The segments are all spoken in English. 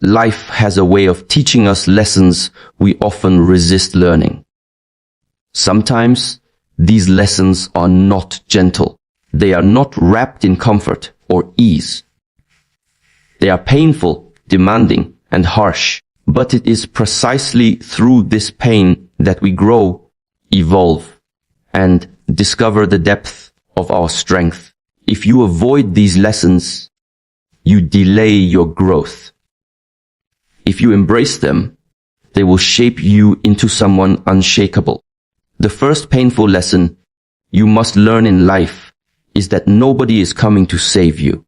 life has a way of teaching us lessons we often resist learning. Sometimes these lessons are not gentle. They are not wrapped in comfort or ease. They are painful, demanding, and harsh. But it is precisely through this pain that we grow, evolve, and discover the depth of our strength. If you avoid these lessons, you delay your growth. If you embrace them, they will shape you into someone unshakable. The first painful lesson you must learn in life is that nobody is coming to save you.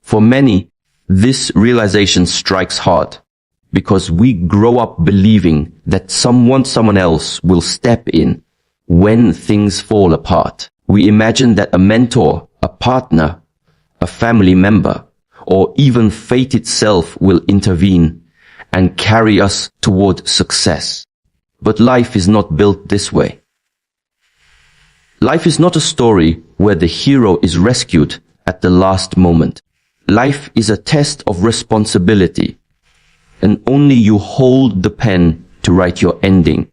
For many, this realization strikes hard because we grow up believing that someone else will step in when things fall apart. We imagine that a mentor, a partner, a family member, or even fate itself will intervene and carry us toward success. But life is not built this way. Life is not a story where the hero is rescued at the last moment. Life is a test of responsibility, and only you hold the pen to write your ending.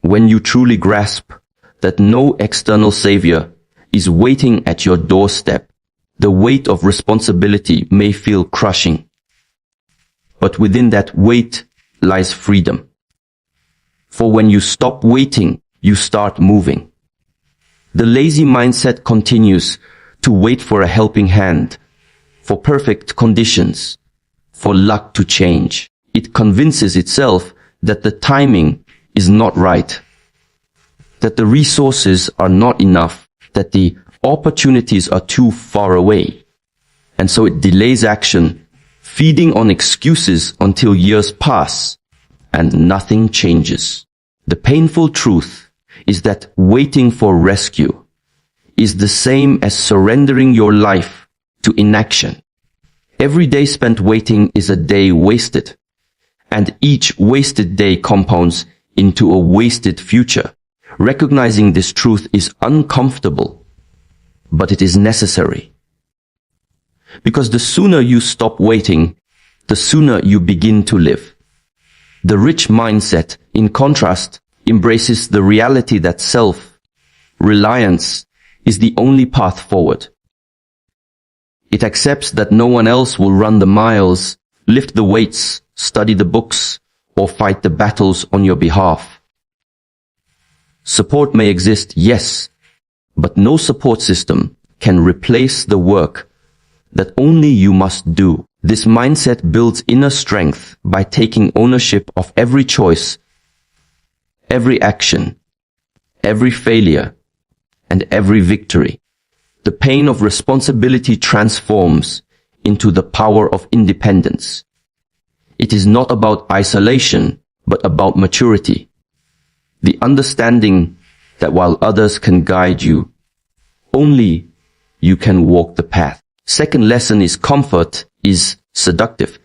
When you truly grasp that no external savior is waiting at your doorstep, the weight of responsibility may feel crushing. But within that weight lies freedom. For when you stop waiting, you start moving. The lazy mindset continues to wait for a helping hand, for perfect conditions, for luck to change. It convinces itself that the timing is not right, that the resources are not enough, that the opportunities are too far away. And so it delays action, feeding on excuses until years pass and nothing changes. The painful truth is that waiting for rescue is the same as surrendering your life to inaction. Every day spent waiting is a day wasted, and each wasted day compounds into a wasted future. Recognizing this truth is uncomfortable, but it is necessary. Because the sooner you stop waiting, the sooner you begin to live. The rich mindset, in contrast, embraces the reality that self-reliance is the only path forward. It accepts that no one else will run the miles, lift the weights, study the books, or fight the battles on your behalf. Support may exist, yes, but no support system can replace the work that only you must do. This mindset builds inner strength by taking ownership of every choice, every action, every failure, and every victory. The pain of responsibility transforms into the power of independence. It is not about isolation, but about maturity. The understanding that while others can guide you, only you can walk the path. Second lesson is comfort is seductive.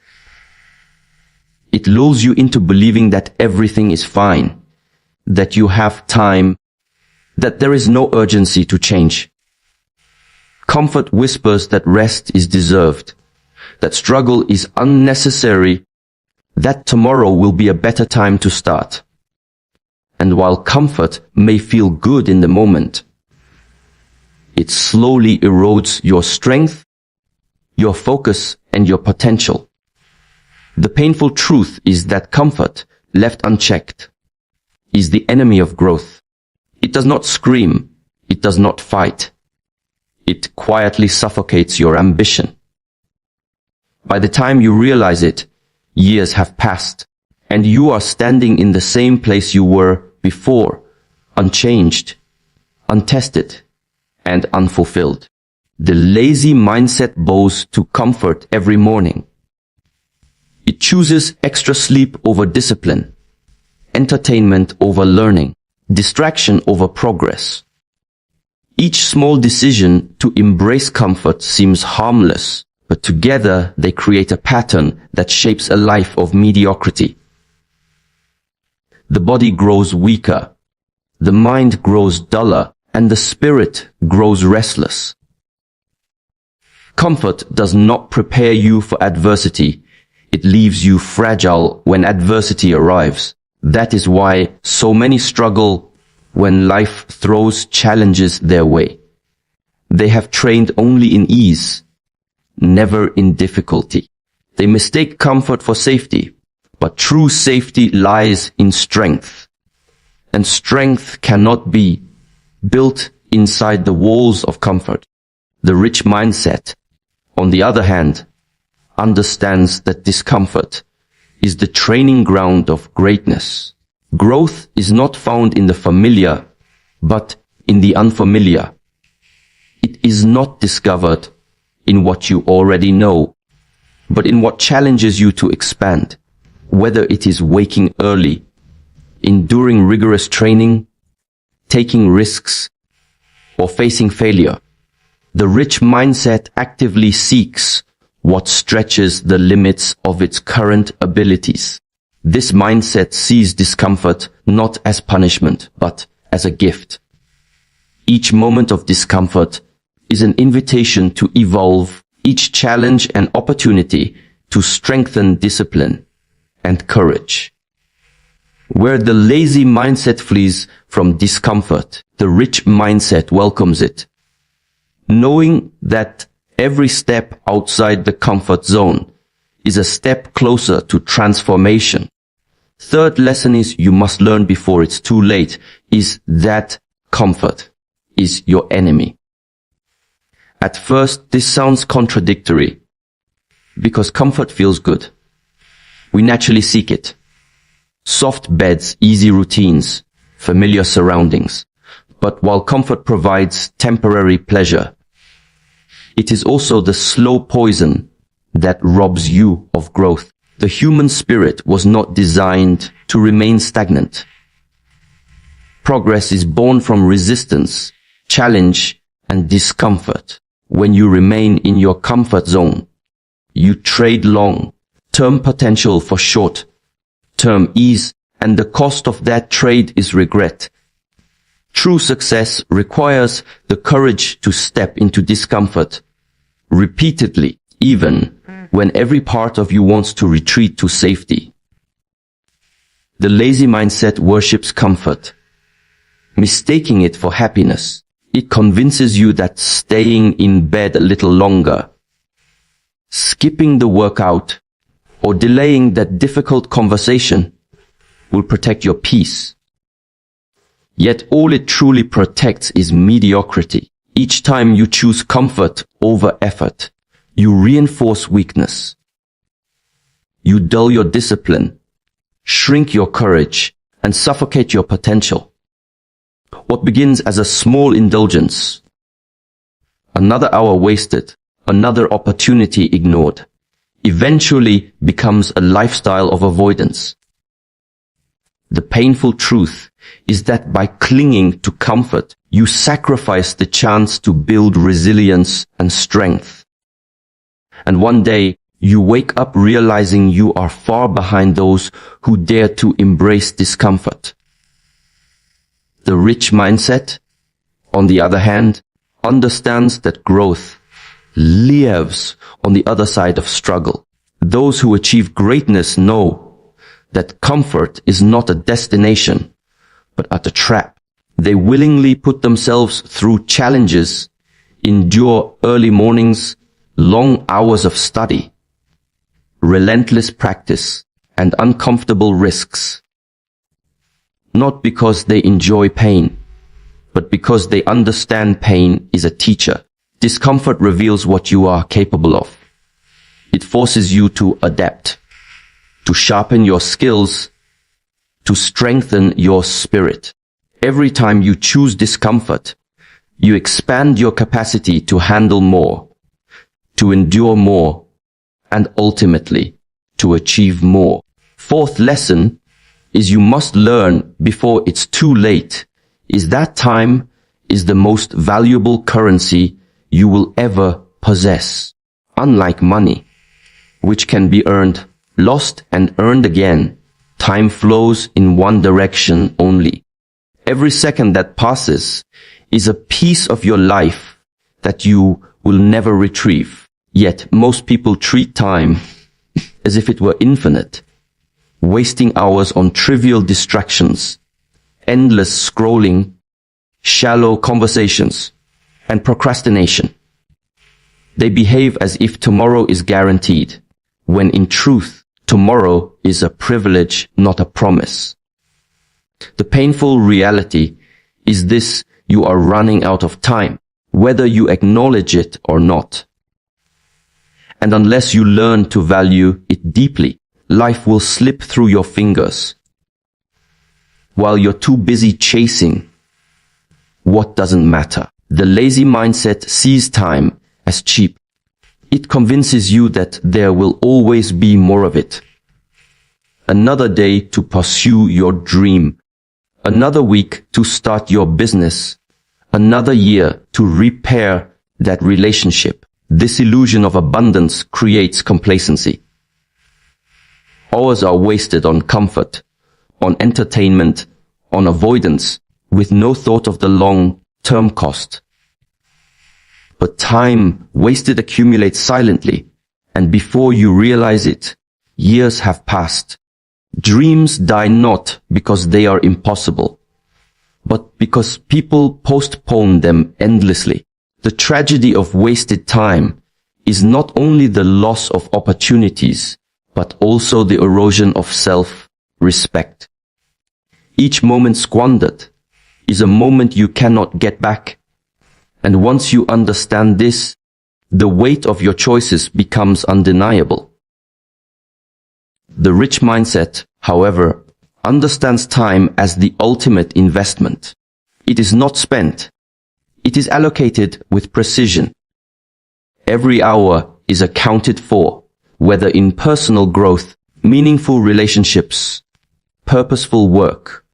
It lulls you into believing that everything is fine, that you have time, that there is no urgency to change. Comfort whispers that rest is deserved, that struggle is unnecessary, that tomorrow will be a better time to start. And while comfort may feel good in the moment, it slowly erodes your strength, your focus, and your potential. The painful truth is that comfort, left unchecked, is the enemy of growth. It does not scream, it does not fight. It quietly suffocates your ambition. By the time you realize it, years have passed, and you are standing in the same place you were before, unchanged, untested, and unfulfilled. The lazy mindset bows to comfort every morning. It chooses extra sleep over discipline, entertainment over learning, distraction over progress. Each small decision to embrace comfort seems harmless, but together they create a pattern that shapes a life of mediocrity. The body grows weaker, the mind grows duller, and the spirit grows restless. Comfort does not prepare you for adversity. It leaves you fragile when adversity arrives. That is why so many struggle when life throws challenges their way. They have trained only in ease, never in difficulty. They mistake comfort for safety, but true safety lies in strength. And strength cannot be built inside the walls of comfort. The rich mindset, on the other hand, understands that discomfort is the training ground of greatness. Growth is not found in the familiar, but in the unfamiliar. It is not discovered in what you already know, but in what challenges you to expand. Whether it is waking early, enduring rigorous training, taking risks, or facing failure, the rich mindset actively seeks what stretches the limits of its current abilities. This mindset sees discomfort not as punishment, but as a gift. Each moment of discomfort is an invitation to evolve, each challenge an opportunity to strengthen discipline and courage. Where the lazy mindset flees from discomfort, the rich mindset welcomes it, knowing that every step outside the comfort zone is a step closer to transformation. Third lesson is you must learn before it's too late is that comfort is your enemy. At first, this sounds contradictory because comfort feels good. We naturally seek it. Soft beds, easy routines, familiar surroundings. But while comfort provides temporary pleasure, it is also the slow poison that robs you of growth. The human spirit was not designed to remain stagnant. Progress is born from resistance, challenge, and discomfort. When you remain in your comfort zone, you trade long-term potential for short-term ease, and the cost of that trade is regret. True success requires the courage to step into discomfort repeatedly, even when every part of you wants to retreat to safety. The lazy mindset worships comfort, mistaking it for happiness. It convinces you that staying in bed a little longer, skipping the workout, or delaying that difficult conversation will protect your peace. Yet all it truly protects is mediocrity. Each time you choose comfort over effort, you reinforce weakness. You dull your discipline, shrink your courage, and suffocate your potential. What begins as a small indulgence, another hour wasted, another opportunity ignored, eventually becomes a lifestyle of avoidance. The painful truth is that by clinging to comfort, you sacrifice the chance to build resilience and strength. And one day, you wake up realizing you are far behind those who dare to embrace discomfort. The rich mindset, on the other hand, understands that growth lives on the other side of struggle. Those who achieve greatness know that comfort is not a destination, but a trap. They willingly put themselves through challenges, endure early mornings, long hours of study, relentless practice, and uncomfortable risks. Not because they enjoy pain, but because they understand pain is a teacher. Discomfort reveals what you are capable of. It forces you to adapt, to sharpen your skills, to strengthen your spirit. Every time you choose discomfort, you expand your capacity to handle more, to endure more, and ultimately to achieve more. Fourth lesson is you must learn before it's too late, is that time is the most valuable currency you will ever possess. Unlike money, which can be earned, lost, and earned again, time flows in one direction only. Every second that passes is a piece of your life that you will never retrieve. Yet most people treat time as if it were infinite, wasting hours on trivial distractions, endless scrolling, shallow conversations, and procrastination. They behave as if tomorrow is guaranteed, when in truth, tomorrow is a privilege, not a promise. The painful reality is this: you are running out of time, whether you acknowledge it or not. And unless you learn to value it deeply, life will slip through your fingers. While you're too busy chasing what doesn't matter. The lazy mindset sees time as cheap. It convinces you that there will always be more of it. Another day to pursue your dream. Another week to start your business. Another year to repair that relationship. This illusion of abundance creates complacency. Hours are wasted on comfort, on entertainment, on avoidance, with no thought of the long-term cost. But time wasted accumulates silently, and before you realize it, years have passed. Dreams die not because they are impossible, but because people postpone them endlessly. The tragedy of wasted time is not only the loss of opportunities, but also the erosion of self-respect. Each moment squandered is a moment you cannot get back. And once you understand this, the weight of your choices becomes undeniable. The rich mindset, however, understands time as the ultimate investment. It is not spent. It is allocated with precision. Every hour is accounted for, whether in personal growth, meaningful relationships, purposeful work,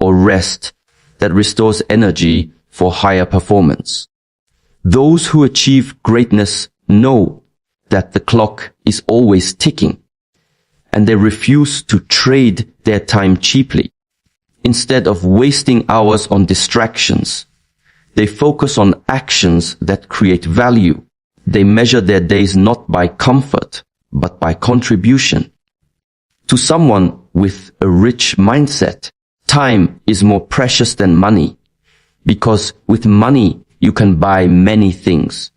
or rest that restores energy for higher performance. Those who achieve greatness know that the clock is always ticking, and they refuse to trade their time cheaply. Instead of wasting hours on distractions, they focus on actions that create value. They measure their days not by comfort, but by contribution. To someone with a rich mindset, time is more precious than money, because with money you can buy many things.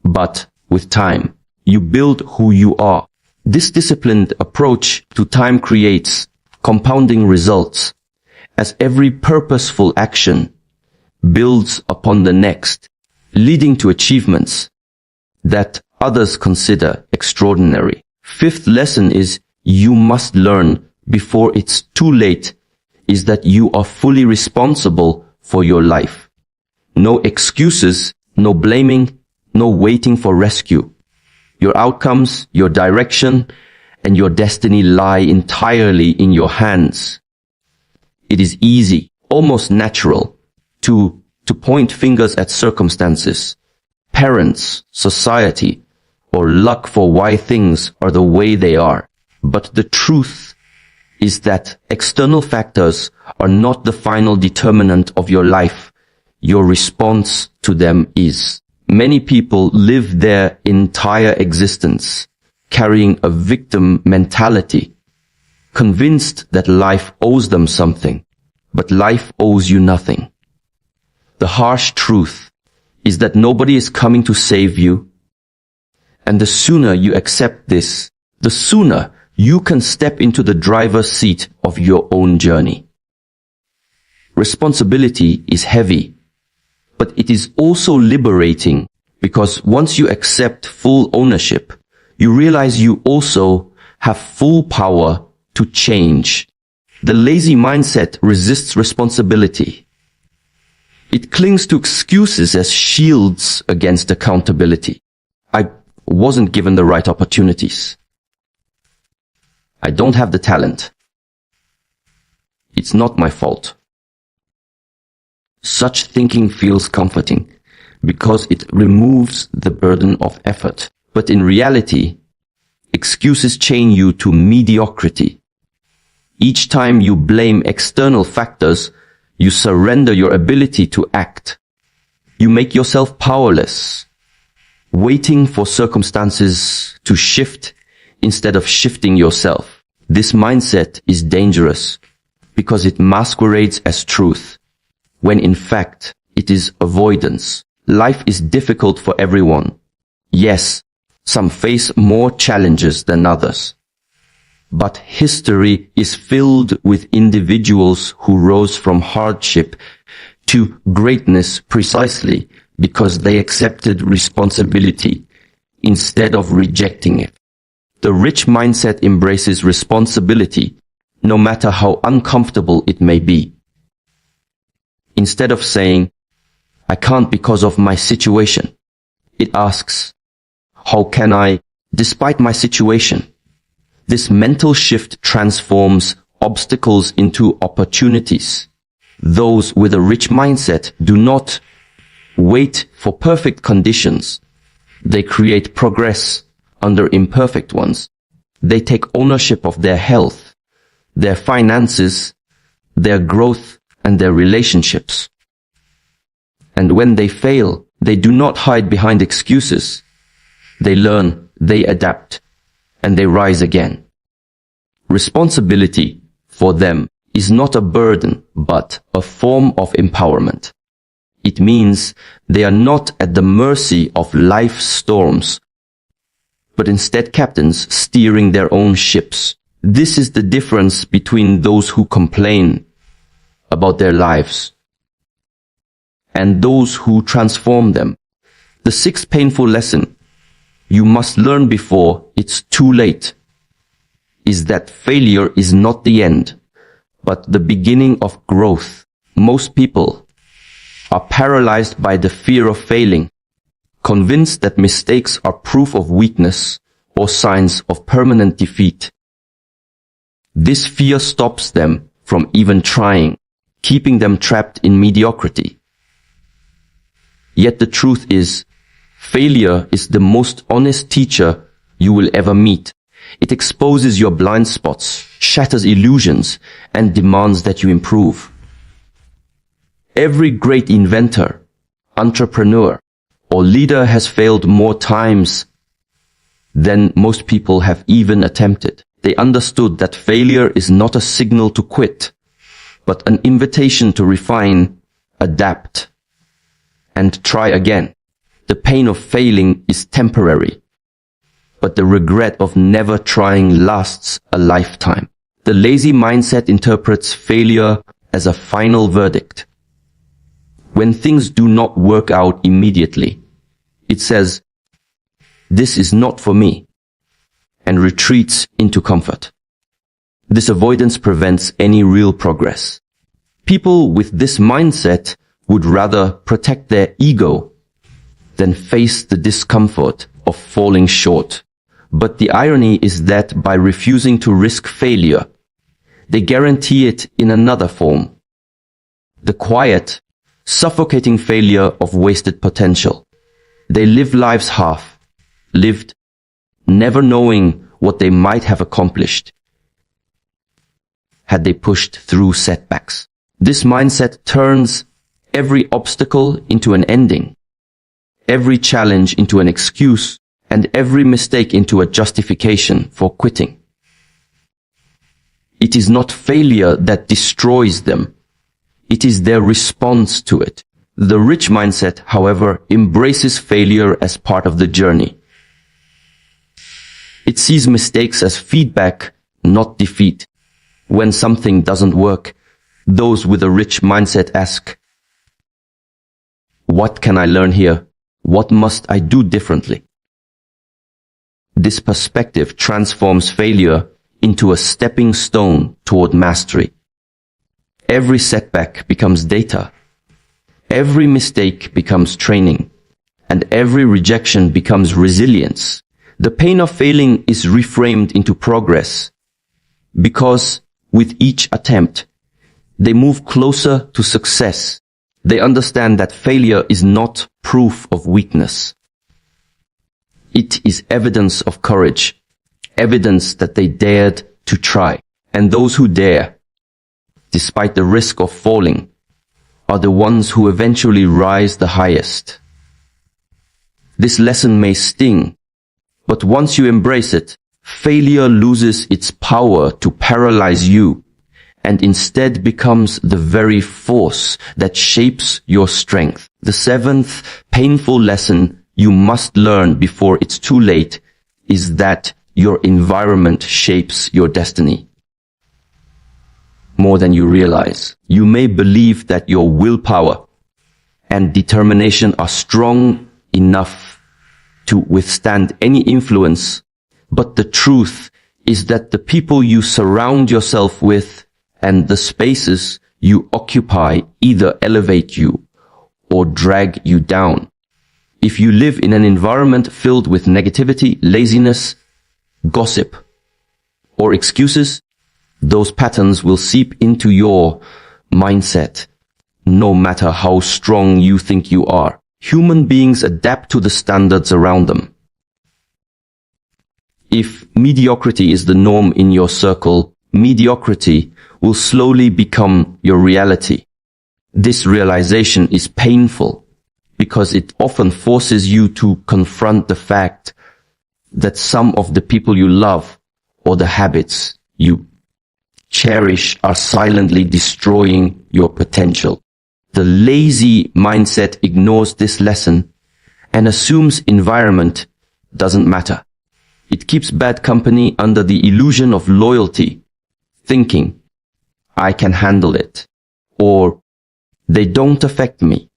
But with time, you build who you are. This disciplined approach to time creates compounding results, as every purposeful action builds upon the next, leading to achievements that others consider extraordinary. Fifth lesson is you must learn before it's too late is that you are fully responsible for your life. No excuses, no blaming, no waiting for rescue. Your outcomes, your direction, and your destiny lie entirely in your hands. It is easy, almost natural, to point fingers at circumstances, parents, society, or luck for why things are the way they are. But the truth is that external factors are not the final determinant of your life. Your response to them is. Many people live their entire existence carrying a victim mentality, convinced that life owes them something, but life owes you nothing. The harsh truth is that nobody is coming to save you, and the sooner you accept this, the sooner you can step into the driver's seat of your own journey. Responsibility is heavy, but it is also liberating, because once you accept full ownership, you realize you also have full power to change. The lazy mindset resists responsibility. It clings to excuses as shields against accountability. I wasn't given the right opportunities. I don't have the talent. It's not my fault. Such thinking feels comforting because it removes the burden of effort. But in reality, excuses chain you to mediocrity. Each time you blame external factors, you surrender your ability to act. You make yourself powerless. Waiting for circumstances to shift instead of shifting yourself. This mindset is dangerous because it masquerades as truth, when in fact it is avoidance. Life is difficult for everyone. Yes, some face more challenges than others. But history is filled with individuals who rose from hardship to greatness precisely because they accepted responsibility instead of rejecting it. The rich mindset embraces responsibility, no matter how uncomfortable it may be. Instead of saying, "I can't because of my situation," it asks, "How can I, despite my situation?" This mental shift transforms obstacles into opportunities. Those with a rich mindset do not wait for perfect conditions. They create progress under imperfect ones. They take ownership of their health, their finances, their growth, and their relationships. And when they fail, they do not hide behind excuses. They learn, they adapt, and they rise again. Responsibility, for them, is not a burden, but a form of empowerment. It means they are not at the mercy of life's storms, but instead captains steering their own ships. This is the difference between those who complain about their lives and those who transform them. The sixth painful lesson you must learn before it's too late is that failure is not the end, but the beginning of growth. Most people are paralyzed by the fear of failing, convinced that mistakes are proof of weakness or signs of permanent defeat. This fear stops them from even trying, keeping them trapped in mediocrity. Yet the truth is, failure is the most honest teacher you will ever meet. It exposes your blind spots, shatters illusions, and demands that you improve. Every great inventor, entrepreneur, or leader has failed more times than most people have even attempted. They understood that failure is not a signal to quit, but an invitation to refine, adapt, and try again. The pain of failing is temporary, but the regret of never trying lasts a lifetime. The lazy mindset interprets failure as a final verdict. When things do not work out immediately, it says, "This is not for me," and retreats into comfort. This avoidance prevents any real progress. People with this mindset would rather protect their ego than face the discomfort of falling short. But the irony is that by refusing to risk failure, they guarantee it in another form. The quiet, suffocating failure of wasted potential. They live lives half-lived, never knowing what they might have accomplished had they pushed through setbacks. This mindset turns every obstacle into an ending, every challenge into an excuse, and every mistake into a justification for quitting. It is not failure that destroys them. It is their response to it. The rich mindset, however, embraces failure as part of the journey. It sees mistakes as feedback, not defeat. When something doesn't work, those with a rich mindset ask, "What can I learn here? What must I do differently?" This perspective transforms failure into a stepping stone toward mastery. Every setback becomes data. Every mistake becomes training. And every rejection becomes resilience. The pain of failing is reframed into progress, because with each attempt, they move closer to success. They understand that failure is not proof of weakness. It is evidence of courage, evidence that they dared to try. And those who dare, despite the risk of falling, are the ones who eventually rise the highest. This lesson may sting, but once you embrace it, failure loses its power to paralyze you and instead becomes the very force that shapes your strength. The seventh painful lesson you must learn before it's too late is that your environment shapes your destiny more than you realize. You may believe that your willpower and determination are strong enough to withstand any influence, but the truth is that the people you surround yourself with and the spaces you occupy either elevate you or drag you down. If you live in an environment filled with negativity, laziness, gossip, or excuses, those patterns will seep into your mindset, no matter how strong you think you are. Human beings adapt to the standards around them. If mediocrity is the norm in your circle, mediocrity will slowly become your reality. This realization is painful because it often forces you to confront the fact that some of the people you love or the habits you cherish are silently destroying your potential. The lazy mindset ignores this lesson and assumes environment doesn't matter. It keeps bad company under the illusion of loyalty, thinking, I can handle it, or they don't affect me.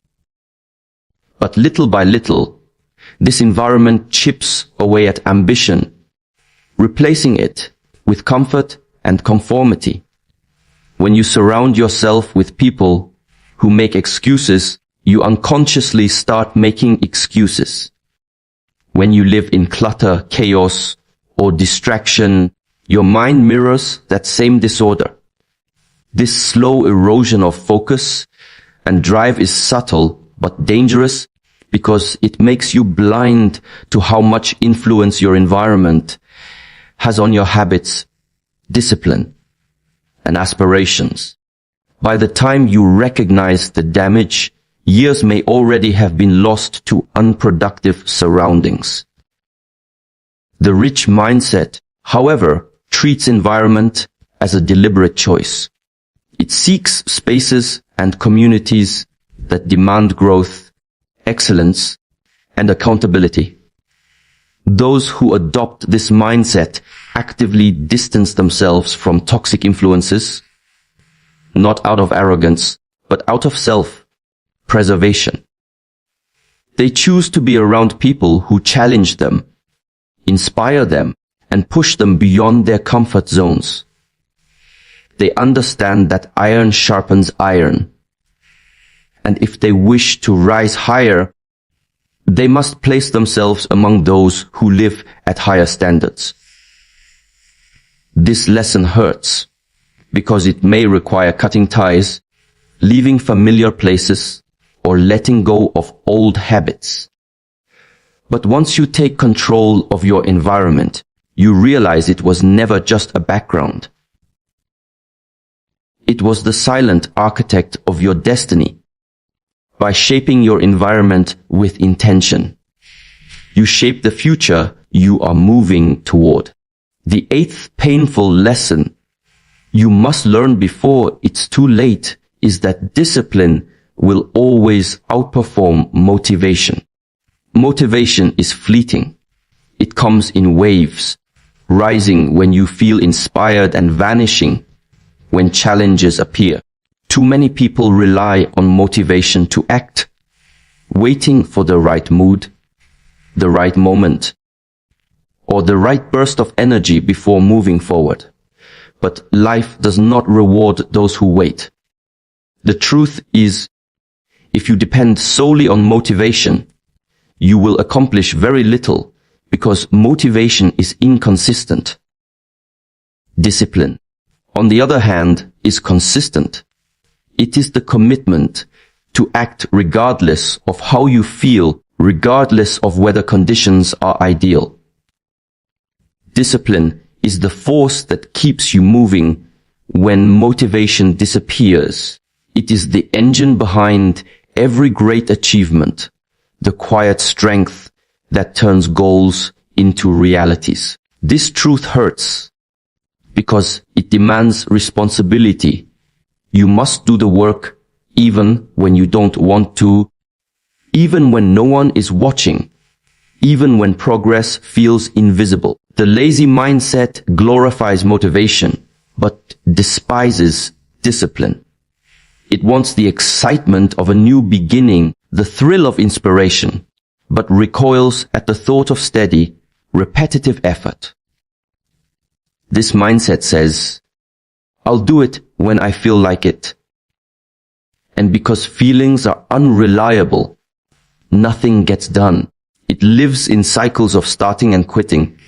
But little by little, this environment chips away at ambition, replacing it with comfort and conformity. When you surround yourself with people who make excuses, you unconsciously start making excuses. When you live in clutter, chaos, or distraction, your mind mirrors that same disorder. This slow erosion of focus and drive is subtle but dangerous because it makes you blind to how much influence your environment has on your habits, discipline, and aspirations. By the time you recognize the damage, years may already have been lost to unproductive surroundings. The rich mindset, however, treats environment as a deliberate choice. It seeks spaces and communities that demand growth, excellence, and accountability. Those who adopt this mindset actively distance themselves from toxic influences, not out of arrogance, but out of self-preservation. They choose to be around people who challenge them, inspire them, and push them beyond their comfort zones. They understand that iron sharpens iron, and if they wish to rise higher, they must place themselves among those who live at higher standards. This lesson hurts, because it may require cutting ties, leaving familiar places, or letting go of old habits. But once you take control of your environment, you realize it was never just a background. It was the silent architect of your destiny. By shaping your environment with intention, you shape the future you are moving toward. The eighth painful lesson you must learn before it's too late is that discipline will always outperform motivation. Motivation is fleeting. It comes in waves, rising when you feel inspired and vanishing when challenges appear. Too many people rely on motivation to act, waiting for the right mood, the right moment, or the right burst of energy before moving forward. But life does not reward those who wait. The truth is, if you depend solely on motivation, you will accomplish very little because motivation is inconsistent. Discipline, on the other hand, is consistent. It is the commitment to act regardless of how you feel, regardless of whether conditions are ideal. Discipline is the force that keeps you moving when motivation disappears. It is the engine behind every great achievement, the quiet strength that turns goals into realities. This truth hurts because it demands responsibility. You must do the work even when you don't want to, even when no one is watching, even when progress feels invisible. The lazy mindset glorifies motivation, but despises discipline. It wants the excitement of a new beginning, the thrill of inspiration, but recoils at the thought of steady, repetitive effort. This mindset says, I'll do it when I feel like it. And because feelings are unreliable, nothing gets done. It lives in cycles of starting and quitting,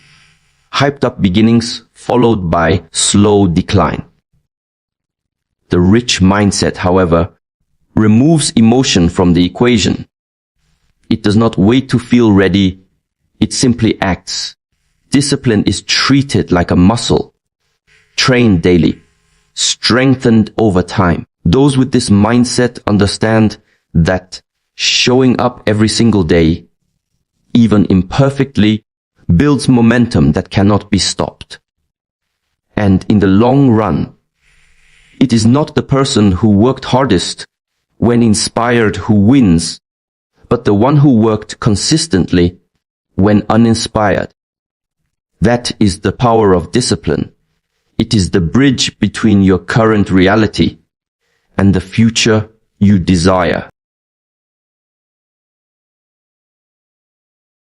hyped up beginnings followed by slow decline. The rich mindset, however, removes emotion from the equation. It does not wait to feel ready, it simply acts. Discipline is treated like a muscle, trained daily, strengthened over time. Those with this mindset understand that showing up every single day, even imperfectly, builds momentum that cannot be stopped. And in the long run, it is not the person who worked hardest when inspired who wins, but the one who worked consistently when uninspired. That is the power of discipline. It is the bridge between your current reality and the future you desire.